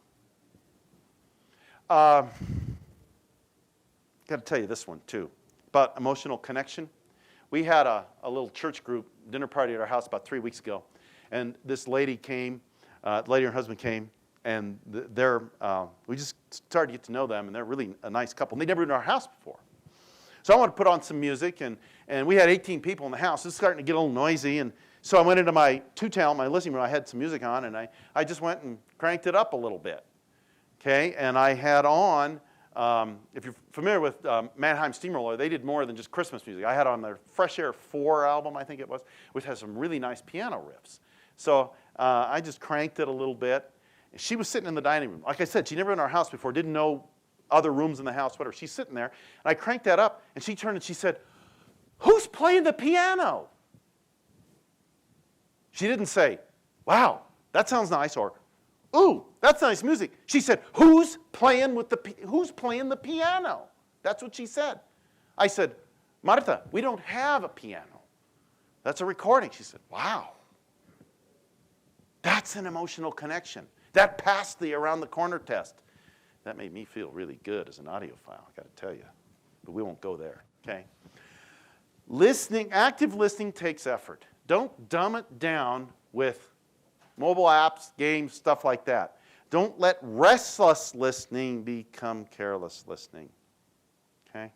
Got to tell you this one, too, about emotional connection. We had a little church group dinner party at our house about 3 weeks ago, and this lady came, lady and her husband came, and we just started to get to know them, and they're really a nice couple. And they'd never been to our house before. So I wanted to put on some music, and we had 18 people in the house. It was starting to get a little noisy, and so I went into my my listening room. I had some music on, and I just went and cranked it up a little bit, okay? And I had on, if you're familiar with Mannheim Steamroller, they did more than just Christmas music. I had on their Fresh Air 4 album, I think it was, which has some really nice piano riffs. So I just cranked it a little bit. She was sitting in the dining room. Like I said, she'd never been in our house before, didn't know other rooms in the house, whatever. She's sitting there, and I cranked that up, and she turned and she said, "Who's playing the piano?" She didn't say, "Wow, that sounds nice," or "Ooh, that's nice music." She said, who's playing the piano?" That's what she said. I said, "Martha, we don't have a piano. That's a recording." She said, "Wow. That's an emotional connection. That passed the around the corner test." That made me feel really good as an audiophile, I got to tell you. But we won't go there, okay? Listening, active listening takes effort. Don't dumb it down with mobile apps, games, stuff like that. Don't let restless listening become careless listening, okay?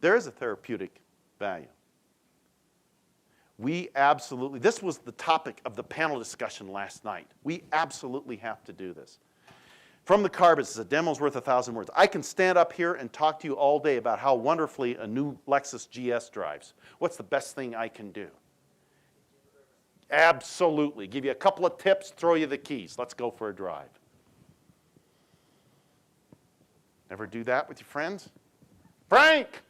There is a therapeutic value. We absolutely, this was the topic of the panel discussion last night. We absolutely have to do this. From the Carbons, a demo's worth 1,000 words. I can stand up here and talk to you all day about how wonderfully a new Lexus GS drives. What's the best thing I can do? Absolutely. Give you a couple of tips, throw you the keys. Let's go for a drive. Ever do that with your friends? Frank,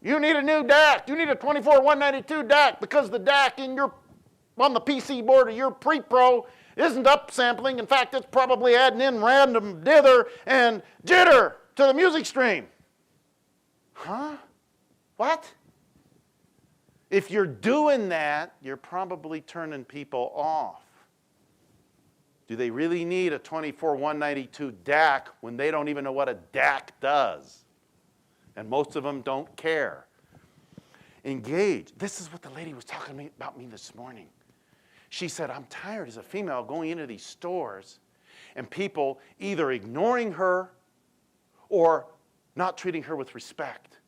you need a new DAC. You need a 24192 DAC because the DAC on the PC board of your pre-pro isn't upsampling. In fact, it's probably adding in random dither and jitter to the music stream. Huh? What? If you're doing that, you're probably turning people off. Do they really need a 24192 DAC when they don't even know what a DAC does? And most of them don't care. Engage. This is what the lady was talking about me this morning. She said, "I'm tired as a female going into these stores and people either ignoring her or not treating her with respect.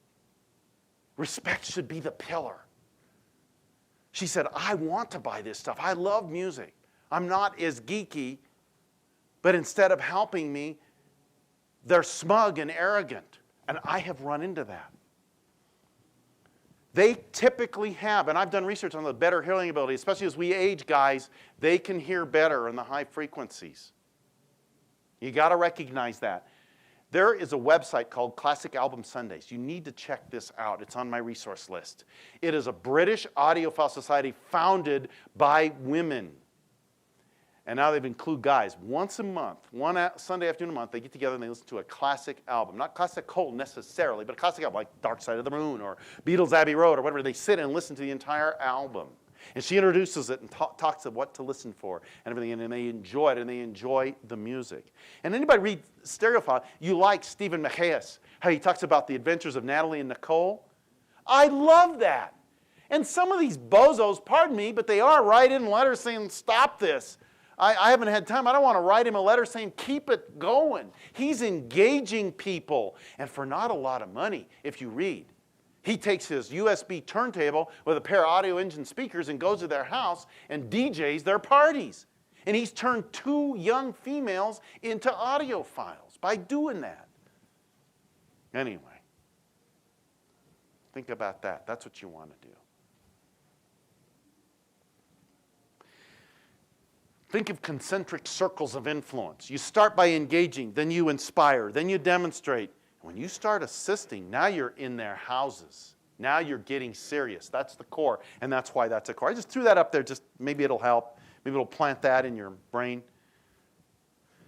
Respect should be the pillar." She said, "I want to buy this stuff. I love music. I'm not as geeky, but instead of helping me, they're smug and arrogant." And I have run into that. They typically have, and I've done research on the better hearing ability, especially as we age, guys, they can hear better in the high frequencies. You got to recognize that. There is a website called Classic Album Sundays. You need to check this out. It's on my resource list. It is a British audiophile society founded by women. And now they've included guys. Once a month, one Sunday afternoon a month, they get together and they listen to a classic album. Not classical necessarily, but a classic album like Dark Side of the Moon or Beatles' Abbey Road or whatever. They sit and listen to the entire album. And she introduces it and talks of what to listen for and everything. And they enjoy it and they enjoy the music. And anybody read Stereophile, you like Stephen Macias, how he talks about the adventures of Natalie and Nicole. I love that. And some of these bozos, pardon me, but they are writing letters saying, "Stop this. I haven't had time. I don't want to write him a letter saying, keep it going. He's engaging people. And for not a lot of money, if you read, he takes his USB turntable with a pair of audio engine speakers and goes to their house and DJs their parties. And he's turned 2 young females into audiophiles by doing that. Anyway, think about that. That's what you want to do. Think of concentric circles of influence. You start by engaging, then you inspire, then you demonstrate. When you start assisting, now you're in their houses. Now you're getting serious. That's the core, and that's why that's a core. I just threw that up there, just maybe it'll help. Maybe it'll plant that in your brain.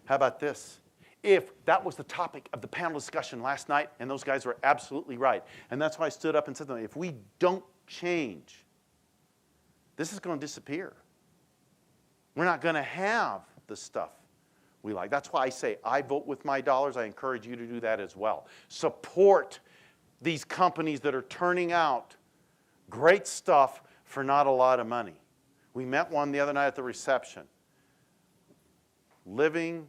How about this? If that was the topic of the panel discussion last night, and those guys were absolutely right, and that's why I stood up and said to them, if we don't change, this is going to disappear. We're not going to have the stuff we like. That's why I say I vote with my dollars. I encourage you to do that as well. Support these companies that are turning out great stuff for not a lot of money. We met one the other night at the reception. Living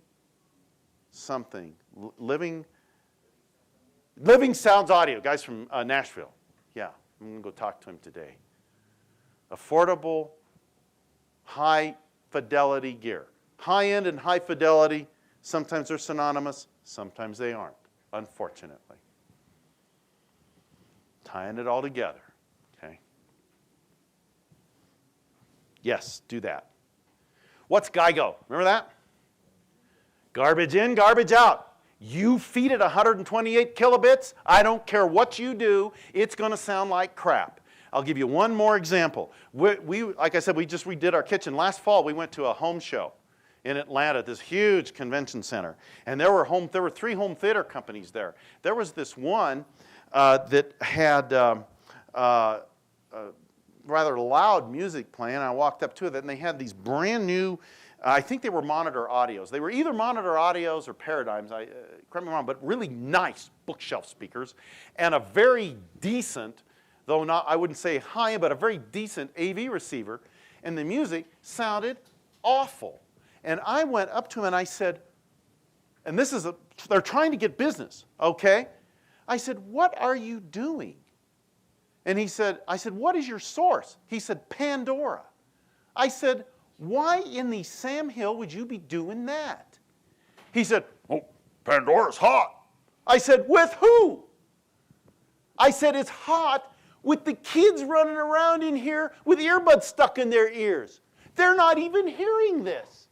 Sounds Audio, guys from Nashville. Yeah, I'm going to go talk to him today. Affordable, high-fidelity gear. High-end and high-fidelity, sometimes they're synonymous, sometimes they aren't, unfortunately. Tying it all together, okay? Yes, do that. What's GIGO? Remember that? Garbage in, garbage out. You feed it 128 kilobits, I don't care what you do, it's going to sound like crap. I'll give you one more example. Like I said, we just redid our kitchen. Last fall, we went to a home show in Atlanta, this huge convention center. And there were 3 home theater companies there. There was this one that had rather loud music playing. I walked up to it, and they had these brand new, I think they were monitor audios. They were either monitor audios or paradigms, correct me wrong, but really nice bookshelf speakers, and a very decent, though not, I wouldn't say high, but a very decent AV receiver, and the music sounded awful. And I went up to him and I said, and they're trying to get business, okay? I said, what are you doing? And I said, what is your source? He said, Pandora. I said, why in the Sam Hill would you be doing that? He said, oh, Pandora's hot. I said, with who? I said, it's hot with the kids running around in here with earbuds stuck in their ears. They're not even hearing this.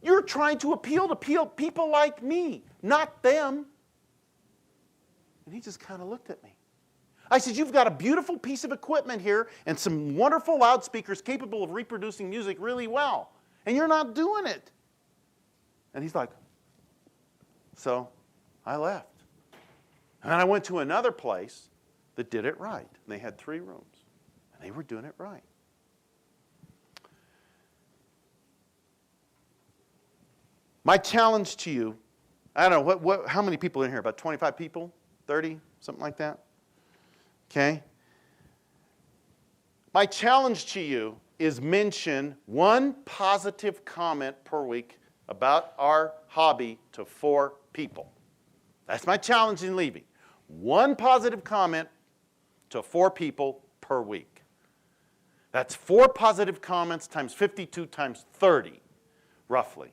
You're trying to appeal to people like me, not them. And he just kind of looked at me. I said, you've got a beautiful piece of equipment here and some wonderful loudspeakers capable of reproducing music really well, and you're not doing it. And he's like, so I left. And I went to another place that did it right. And they had 3 rooms, and they were doing it right. My challenge to you, I don't know, how many people are in here? About 25 people? 30? Something like that? Okay? My challenge to you is mention 1 positive comment per week about our hobby to 4 people. That's my challenge in leaving. 1 positive comment to 4 people per week. That's 4 positive comments times 52 times 30, roughly.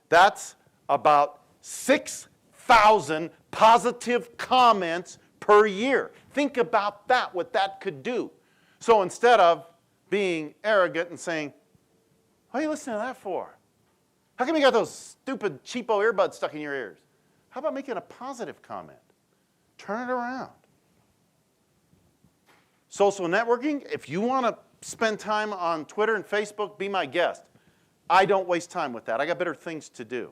That's about 6,000 positive comments per year. Think about that, what that could do. So instead of being arrogant and saying, what are you listening to that for? How come you got those stupid cheapo earbuds stuck in your ears? How about making a positive comment? Turn it around. Social networking, if you want to spend time on Twitter and Facebook, be my guest. I don't waste time with that. I got better things to do.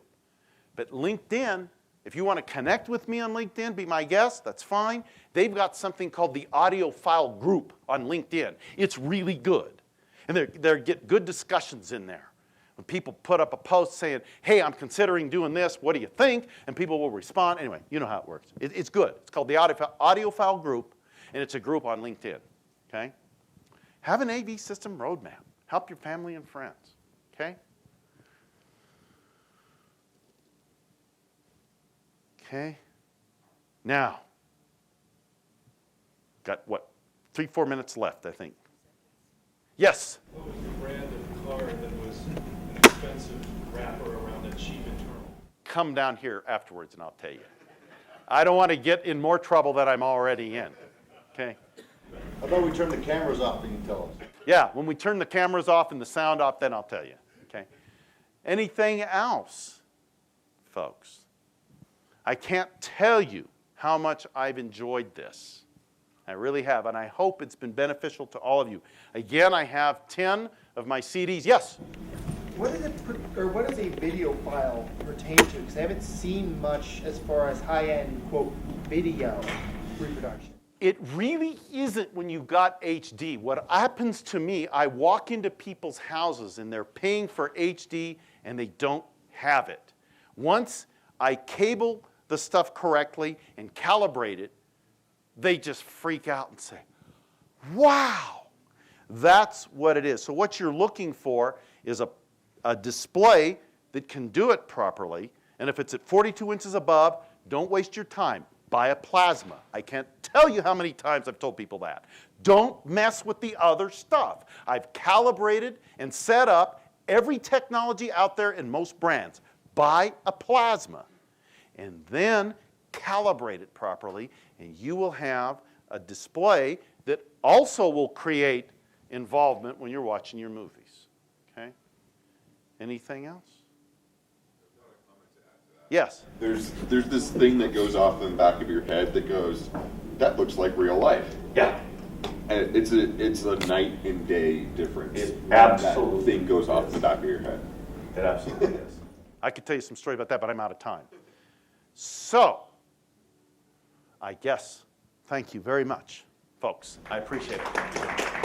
But LinkedIn, if you want to connect with me on LinkedIn, be my guest, that's fine. They've got something called the Audiophile Group on LinkedIn. It's really good. And they get good discussions in there. When people put up a post saying, hey, I'm considering doing this, what do you think? And people will respond. Anyway, you know how it works. It's good. It's called the Audiophile Group, and it's a group on LinkedIn. Okay? Have an AV system roadmap. Help your family and friends. Okay? Okay. Now, got what, 3-4 minutes left, I think. Yes? What was the brand of card that was an expensive wrapper around a cheap internal? Come down here afterwards and I'll tell you. I don't want to get in more trouble than I'm already in. Okay? How about we turn the cameras off and you tell us? Yeah, when we turn the cameras off and the sound off, then I'll tell you. Okay? Anything else, folks? I can't tell you how much I've enjoyed this. I really have, and I hope it's been beneficial to all of you. Again, I have 10 of my CDs. Yes? What does a video file pertain to? Because I haven't seen much as far as high-end, quote, video reproduction. It really isn't when you've got HD. What happens to me, I walk into people's houses and they're paying for HD and they don't have it. Once I cable the stuff correctly and calibrate it, they just freak out and say, wow, that's what it is. So what you're looking for is a display that can do it properly. And if it's at 42 inches above, don't waste your time. Buy a plasma. I can't tell you how many times I've told people that. Don't mess with the other stuff. I've calibrated and set up every technology out there in most brands. Buy a plasma. And then calibrate it properly, and you will have a display that also will create involvement when you're watching your movies. Okay? Anything else? Yes? There's this thing that goes off in the back of your head that goes, that looks like real life. Yeah. And it's a night and day difference. It when absolutely that thing goes off in the back of your head. It absolutely is. I could tell you some story about that, but I'm out of time. So, I guess, thank you very much, folks. I appreciate it.